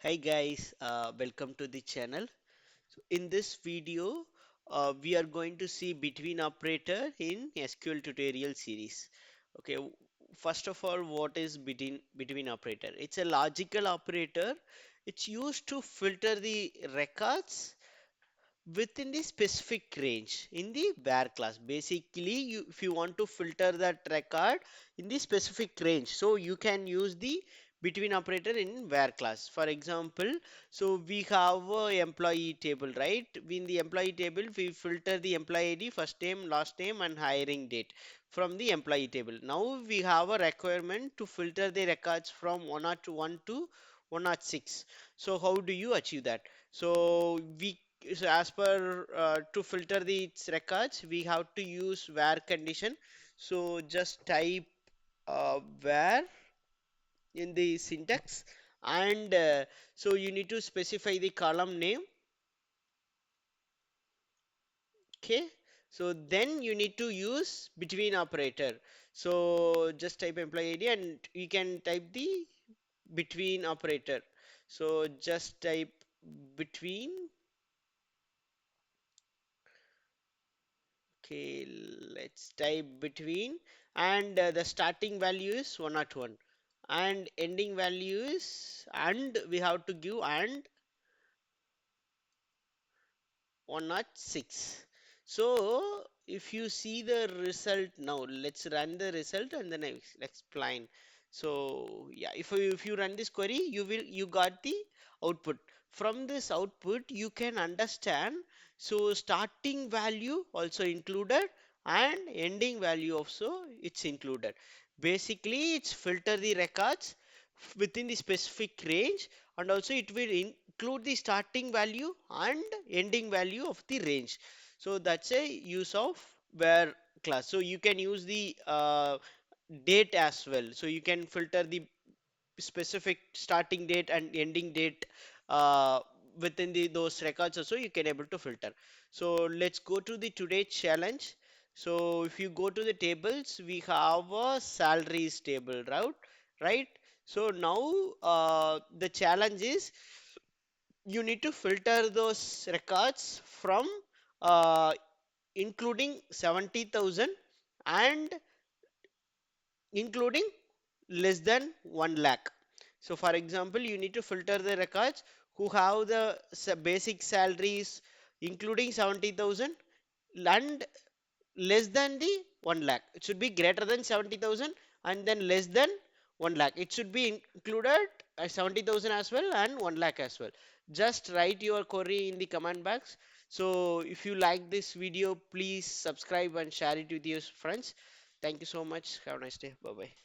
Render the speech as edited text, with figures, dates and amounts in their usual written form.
Hi guys, welcome to the channel. So in this video, we are going to see between operator in SQL tutorial series. Okay, first of all, what is between operator? It's a logical operator. It's used to filter the records within the specific range in the var class. Basically, if you want to filter that record in the specific range, so you can use the between operator in var class. For example, so we have a employee table, right? In the employee table we filter the employee ID, first name, last name and hiring date from the employee table. Now we have a requirement to filter the records from 101 to 106. So how do you achieve that? So as per to filter the its records, we have to use where condition. So just type where in the syntax, and so you need to specify the column name. Okay. So then you need to use between operator. So just type employee ID and you can type the between operator. So just type between. Okay, let's type between, and the starting value is 101 and ending value is, and we have to give and 106. So if you see the result now, let's run the result and then I will explain. So yeah, if you run this query, you got the output. From this output, you can understand. So starting value also included and ending value also it's included. Basically, it's filter the records within the specific range, and also it will include the starting value and ending value of the range. So that's a use of where class. So you can use the date as well. So you can filter the specific starting date and ending date uh, within those records also you can able to filter. So let's go to the today challenge. So if you go to the tables, we have a salaries table, right? So now the challenge is you need to filter those records from uh, including 70,000 and including less than 1 lakh. So for example, you need to filter the records who have the basic salaries including 70,000 and less than the 1 lakh. It should be greater than 70,000 and then less than 1 lakh. It should be included 70,000 as well and 1 lakh as well. Just write your query in the comment box. So if you like this video, please subscribe and share it with your friends. Thank you so much. Have a nice day. Bye bye.